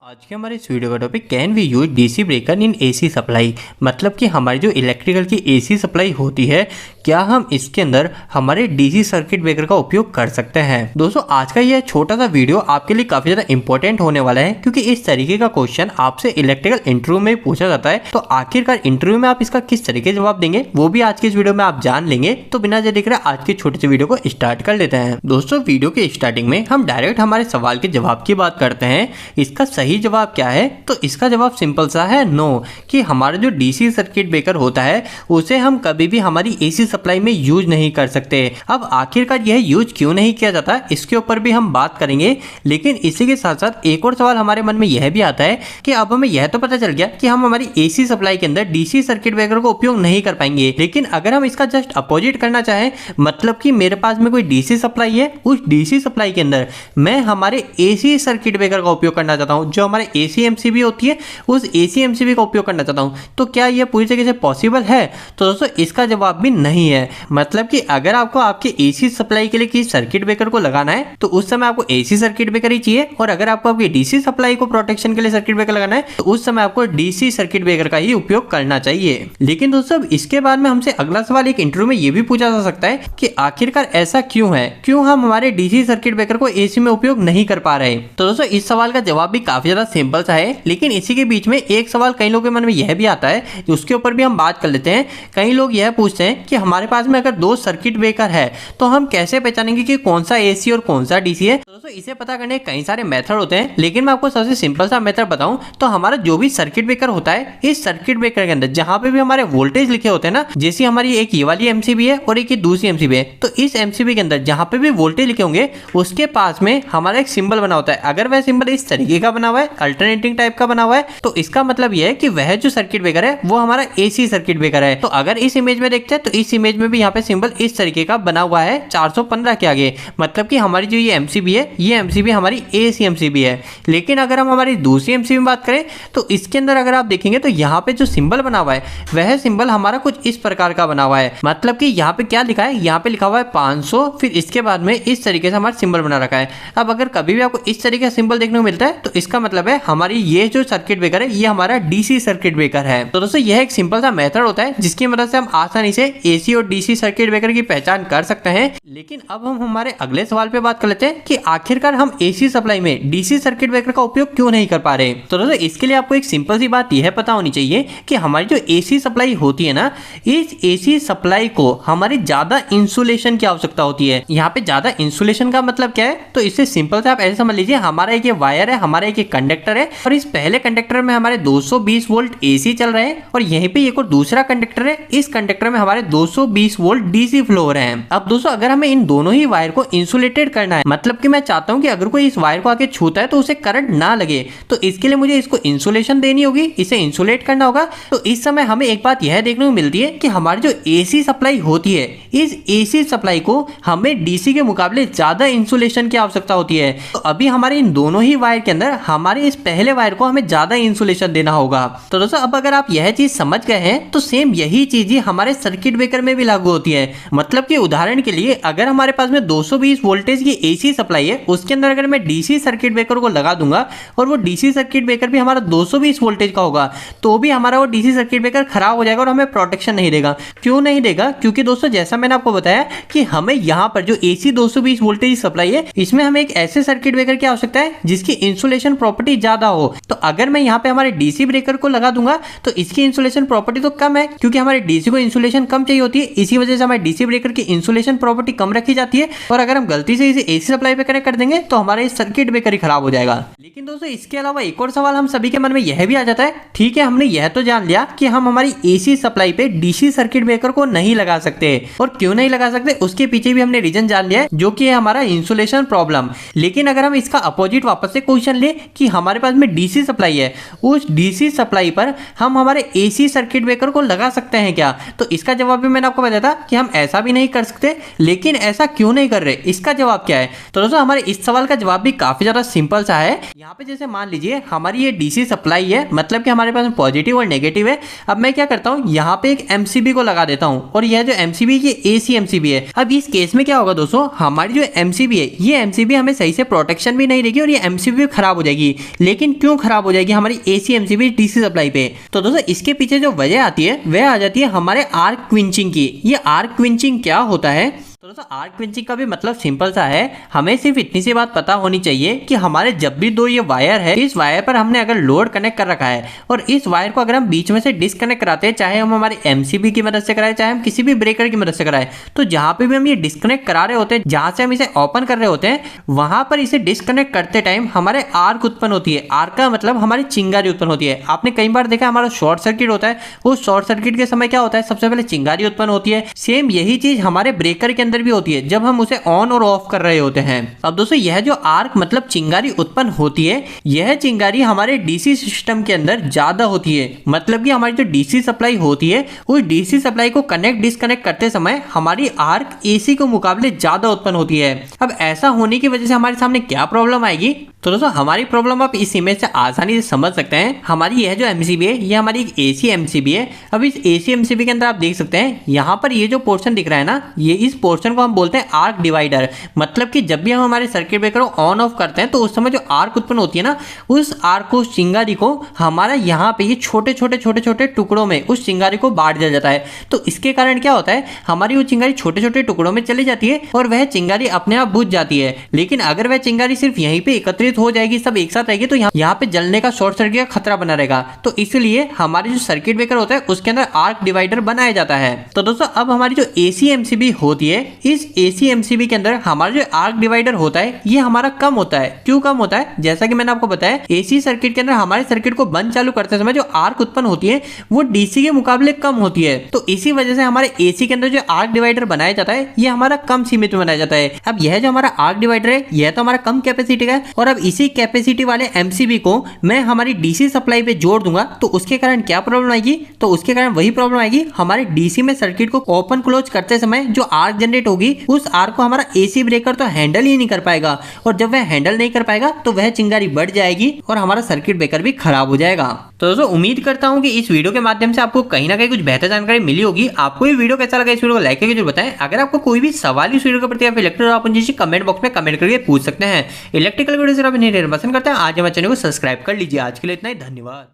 आज के हमारे इस वीडियो का topic can we use DC breaker in AC supply. मतलब कि हमारी जो इलेक्ट्रिकल की एसी सप्लाई होती है, क्या हम इसके अंदर हमारे डीसी सर्किट ब्रेकर का उपयोग कर सकते हैं। दोस्तों आज का यह छोटा सा वीडियो आपके लिए काफी ज्यादा इंपॉर्टेंट होने वाला है, क्योंकि इस तरीके का क्वेश्चन आपसे इलेक्ट्रिकल इंटरव्यू में पूछा जाता है। तो आखिरकार इंटरव्यू में आप इसका किस तरीके से जवाब देंगे वो भी आज के इस वीडियो में आप जान लेंगे। तो बिना देर देख रहे आज के छोटे से वीडियो को स्टार्ट कर लेते हैं। दोस्तों वीडियो के स्टार्टिंग में हम डायरेक्ट हमारे सवाल के जवाब की बात करते हैं। इसका सही जवाब क्या है? तो इसका जवाब सिंपल सा है नो, कि हमारा जो डीसी सर्किट ब्रेकर होता है उसे हम कभी भी हमारी एसी सप्लाई में यूज नहीं कर सकते। अब आखिरकार यह यूज क्यों नहीं किया जाता इसके ऊपर भी हम बात करेंगे, लेकिन इसी के साथ साथ एक और सवाल हमारे मन में यह भी आता है कि अब हमें यह तो पता चल गया कि हम हमारी एसी सप्लाई के अंदर डीसी सर्किट ब्रेकर को उपयोग नहीं कर पाएंगे, लेकिन अगर हम इसका जस्ट अपोजिट करना चाहें, मतलब कि मेरे पास में कोई डीसी सप्लाई है, उस डीसी सप्लाई के अंदर मैं हमारे एसी सर्किट ब्रेकर का उपयोग करना चाहता हूं, जो हमारे एसी एमसीबी होती है उस एसी एमसीबी का उपयोग करना चाहता हूं, तो क्या यह पूरी तरीके से पॉसिबल है? तो दोस्तों इसका जवाब भी नहीं है। मतलब कि अगर आपको आपके एसी सप्लाई के लिए किसी सर्किट ब्रेकर को लगाना है तो उस समय आपको एसी सर्किट ब्रेकर ही चाहिए, और अगर आपको आपकी डीसी सप्लाई को प्रोटेक्शन के लिए सर्किट ब्रेकर लगाना है तो उस समय आपको डीसी सर्किट ब्रेकर का ही उपयोग करना चाहिए। लेकिन दोस्तों इसके बाद में हमसे अगला सवाल एक इंटरव्यू में यह भी पूछा जा सकता है कि आखिरकार ऐसा क्यों है, क्यों हम हमारे डीसी सर्किट ब्रेकर को एसी में उपयोग नहीं कर पा रहे। तो दोस्तों इस सवाल का जवाब भी काफी ज्यादा सिंपल सा है, लेकिन इसी के बीच में एक सवाल कई लोगों के मन में यह भी आता है, उसके ऊपर भी हम बात कर लेते हैं। कई लोग यह पूछते हैं कि हमारे पास में अगर दो सर्किट ब्रेकर है तो हम कैसे पहचानेंगे कि कौन सा एसी और कौन सा डीसी है। तो दोस्तों इसे पता करने के कई सारे मेथड होते हैं, लेकिन मैं आपको सबसे सिंपल सा मेथड बताऊं तो हमारा जो भी सर्किट ब्रेकर होता है, इस सर्किट ब्रेकर के अंदर जहां पे भी हमारे वोल्टेज लिखे होते हैं ना, जैसे हमारी एक ये वाली एमसीबी है और एक ये दूसरी एमसीबी है, तो इस एमसीबी के अंदर जहां पे भी वोल्टेज लिखे होंगे उसके पास में हमारा एक सिंबल बना होता है। अगर वह सिंबल इस तरीके का बना हुआ है, अल्टरनेटिंग टाइप का बना हुआ है, तो इसका मतलब यह है कि वह जो सर्किट ब्रेकर है वो हमारा एसी सर्किट ब्रेकर है। तो अगर इस इमेज में देखते हैं तो इस इमेज में भी यहाँ पे सिंबल इस तरीके का बना हुआ है 415 के आगे, मतलब कि हमारी जो ये एमसीबी है, ये एमसीबी हमारी एसी एमसीबी है। लेकिन अगर हम हमारी दूसरी एमसीबी में बात करें तो इसके अंदर अगर आप देखेंगे तो यहाँ पे जो सिंबल बना हुआ है वह सिंबल हमारा कुछ इस प्रकार का बना हुआ है। मतलब कि यहाँ पे क्या लिखा है, यहाँ पे लिखा हुआ है 500, फिर इसके बाद में इस तरीके से हमारा सिंबल बना रखा है। अब अगर कभी भी आपको इस तरीके का सिंबल देखने को मिलता है तो इसका मतलब है हमारी ये जो सर्किट ब्रेकर है ये हमारा डीसी सर्किट ब्रेकर है। तो दोस्तों यह एक सिंपल सा मेथड होता है जिसकी मदद से हम आसानी से एसी और डीसी सर्किट ब्रेकर की पहचान कर सकते हैं। लेकिन अब हम हमारे अगले सवाल पे बात कर लेते हैं कि आखिरकार हम एसी सप्लाई में डीसी सर्किट ब्रेकर का उपयोग क्यों नहीं कर पा रहे। तो दोस्तों इसके लिए आपको एक सिंपल सी बात यह पता होनी चाहिए कि हमारी जो एसी सप्लाई होती है ना, इस एसी सप्लाई को हमारी ज्यादा इंसुलेशन की आवश्यकता होती है। यहाँ पे ज्यादा इंसुलेशन का मतलब क्या है, तो इससे सिंपल से आप ऐसे समझ लीजिए, हमारा एक वायर है, हमारा एक कंडक्टर है, और इस पहले कंडक्टर में हमारे 220 वोल्ट एसी चल रहे हैं, और यहीं पे एक और दूसरा कंडक्टर है, इस कंडक्टर में हमारे 220 वोल्ट डीसी फ्लो हो रहे हैं। अब दोस्तों अगर हमें इन दोनों ही वायर को इंसुलेटेड करना है, मतलब कि मैं चाहता हूं कि अगर कोई इस वायर को आके छूता है तो उसे करंट ना लगे, तो इसके लिए मुझे इसको इंसुलेशन देनी होगी, इसे इंसुलेट करना होगा। तो इस समय हमें एक बात यह देखने को मिलती है कि हमारी जो एसी सप्लाई होती है, इस एसी सप्लाई को हमें डीसी के मुकाबले ज्यादा इंसुलेशन की आवश्यकता होती है। तो अभी हमारे इन दोनों ही वायर के अंदर हमारे इस पहले वायर को हमें ज्यादा इंसुलेशन देना होगा। तो दोस्तों अब अगर आप यह चीज समझ गए हैं तो सेम यही चीज ही हमारे सर्किट ब्रेकर में भी लागू होती है। मतलब कि उदाहरण के लिए अगर हमारे पास में 220 वोल्टेज की एसी सप्लाई है, उसके अंदर अगर मैं डीसी सर्किट ब्रेकर को लगा दूंगा और वो डीसी सर्किट ब्रेकर भी हमारा 220 वोल्टेज का होगा, तो भी हमारा वो डीसी सर्किट ब्रेकर खराब हो जाएगा और हमें प्रोटेक्शन नहीं देगा। क्यों नहीं देगा? क्योंकि दोस्तों जैसा मैंने आपको बताया कि हमें यहाँ पर जो एसी 220 वोल्टेज सप्लाई है, इसमें हमें एक ऐसे सर्किट ब्रेकर की आवश्यकता है जिसकी इंसुलेशन प्रॉपर्टी ज्यादा हो। तो अगर मैं यहाँ पे हमारे डीसी ब्रेकर को लगा दूंगा तो इसकी इंसुलेशन प्रॉपर्टी तो कम है, क्योंकि हमारे डीसी को इंसुलेशन कम चाहिए होती है, इसी वजह से हमारे डीसी ब्रेकर की इंसुलेशन प्रॉपर्टी कम रखी जाती है। और अगर हम गलती से इसे एसी सप्लाई पे कनेक्ट कर देंगे तो हमारा ये सर्किट ब्रेकर ही खराब हो जाएगा। लेकिन दोस्तों इसके अलावा एक और सवाल हम सभी के मन में यह भी आ जाता है, ठीक है हमने यह तो जान लिया कि हम हमारी एसी सप्लाई पे डीसी सर्किट ब्रेकर को नहीं लगा सकते, और क्यों नहीं लगा सकते उसके पीछे भी हमने रीजन जान लिया है, जो कि है हमारा इंसुलेशन प्रॉब्लम। लेकिन अगर हम इसका अपोजिट वापस से क्वेश्चन ले कि हमारे पास में डीसी सप्लाई है, उस डीसी सप्लाई पर हम हमारे एसी सर्किट ब्रेकर को लगा सकते हैं क्या, तो इसका जवाब भी मैंने मैंने आपको बताया था कि हम ऐसा भी नहीं कर सकते, लेकिन ऐसा क्यों नहीं कर रहे, इसका जवाब क्या है? तो दोस्तों हमारे इस सवाल का जवाब भी काफी ज्यादा सिंपल सा है। यहाँ पे जैसे मान लीजिए हमारी ये डीसी सप्लाई है, मतलब कि हमारे पास पॉजिटिव और नेगेटिव है। अब मैं क्या करता हूँ, यहाँ पे एक एमसीबी को लगा देता हूँ और यह जो एमसीबी ये एसी एमसीबी है। अब इस केस में क्या होगा दोस्तों, हमारी जो एमसीबी है ये एमसीबी हमें सही से प्रोटेक्शन भी नहीं देगी और ये एमसीबी खराब हो जाएगी। लेकिन क्यों खराब हो जाएगी हमारी एसी एमसीबी डीसी सप्लाई पे? तो दोस्तों इसके पीछे जो वजह आती है वह आ जाती है हमारे आर्क क्विंचिंग की। ये आर्क क्विंचिंग क्या होता है? तो दोस्तों आर्क क्विंचिंग का भी मतलब सिंपल सा है, हमें सिर्फ इतनी सी बात पता होनी चाहिए कि हमारे जब भी दो ये वायर है, इस वायर पर हमने अगर लोड कनेक्ट कर रखा है और इस वायर को अगर हम बीच में से डिस्कनेक्ट कराते हैं, चाहे हम हमारे एमसीबी की मदद से कराए, चाहे हम किसी भी ब्रेकर की मदद से कराए, तो जहां पे भी हम ये डिस्कनेक्ट करा रहे होते हैं, जहां से हम इसे ओपन कर रहे होते हैं, वहां पर इसे डिस्कनेक्ट करते टाइम हमारे आर्क उत्पन्न होती है। आर्क का मतलब हमारी चिंगारी उत्पन्न होती है। आपने कई बार देखा हमारा शॉर्ट सर्किट होता है, उस शॉर्ट सर्किट के समय क्या होता है, सबसे पहले चिंगारी उत्पन्न होती है। सेम यही चीज हमारे ब्रेकर के अंदर भी होती है जब हम उसे ऑन और ऑफ कर रहे होते हैं। अब दोस्तों यह जो आर्क मतलब चिंगारी उत्पन्न होती है, यह चिंगारी हमारे डीसी सिस्टम के अंदर ज्यादा होती है। मतलब कि हमारी जो डीसी सप्लाई होती है, उस डीसी सप्लाई को कनेक्ट डिस्कनेक्ट करते समय हमारी आर्क एसी के मुकाबले ज्यादा उत्पन्न होती है। अब ऐसा होने की वजह से हमारे सामने क्या प्रॉब्लम आएगी? तो दोस्तों हमारी प्रॉब्लम आप इस इमेज से आसानी से समझ सकते हैं। हमारी यह जो एमसीबी है ये हमारी एक एसी एमसीबी है। अब इस एसी एमसीबी के अंदर आप देख सकते हैं यहाँ पर ये जो पोर्शन दिख रहा है ना, ये इस पोर्शन को हम बोलते हैं आर्क डिवाइडर। मतलब कि जब भी हम हमारे सर्किट ब्रेकर को ऑन ऑफ करते हैं तो उस समय जो आर्क उत्पन्न होती है ना, उस आर्क को, उस चिंगारी को हमारा यहाँ पे ये छोटे छोटे टुकड़ों में उस चिंगारी को बांट दिया जाता है। तो इसके कारण क्या होता है, हमारी वो चिंगारी छोटे छोटे टुकड़ों में चली जाती है और वह चिंगारी अपने आप बुझ जाती है। लेकिन अगर वह चिंगारी सिर्फ यहीं पे एकत्रित हो जाएगी, सब एक साथ रहेगी, तो यहाँ पे जलने का, शॉर्ट सर्किट का खतरा बना रहेगा। तो इसलिए हमारे जो सर्किट ब्रेकर होता है उसके अंदर आर्क डिवाइडर बनाया जाता है। तो दोस्तों अब हमारी जो एसी एमसीबी होती है, इस एसी एमसीबी के अंदर हमारा जो आर्क डिवाइडर होता है ये हमारा कम होता है। क्यों कम होता है? जैसा कि मैंने आपको बताया, एसी सर्किट के अंदर हमारे सर्किट को बंद चालू करते समय जो आर्क उत्पन्न होती है वो डीसी के मुकाबले कम होती है। तो इसी वजह से हमारे एसी के अंदर जो आर्क डिवाइडर बनाया जाता है ये हमारा कम सीमित में बनाया जाता है। अब यह जो हमारा आर्क डिवाइडर है यह तो हमारा कम कैपेसिटी का है, और अब इसी कैपेसिटी वाले एमसीबी को मैं हमारी डीसी सप्लाई पे जोड़ दूंगा तो उसके कारण क्या प्रॉब्लम आएगी? तो उसके कारण वही प्रॉब्लम आएगी, हमारे डीसी में सर्किट को ओपन क्लोज करते समय जो आर्क जनरेट होगी, उस आर्क को हमारा एसी ब्रेकर तो हैंडल ही नहीं कर पाएगा, और जब वह हैंडल नहीं कर पाएगा तो वह चिंगारी बढ़ जाएगी और हमारा सर्किट ब्रेकर भी खराब हो जाएगा। तो दोस्तों उम्मीद करता हूं कि इस वीडियो के माध्यम से आपको कहीं ना कहीं कुछ बेहतर जानकारी मिली होगी। आपको ये वीडियो कैसा लगा, इस वीडियो को लाइक करके जरूर बताएं। अगर आपको कोई भी सवाल इस वीडियो के प्रति या फिर इलेक्ट्रिकल आप मुझे कमेंट बॉक्स में कमेंट करके पूछ सकते हैं। इलेक्ट्रिकल वीडियो से आप नहीं पसंद करते हैं, आज हमारे चैनल को सब्सक्राइब कर लीजिए। आज के लिए इतना ही, धन्यवाद।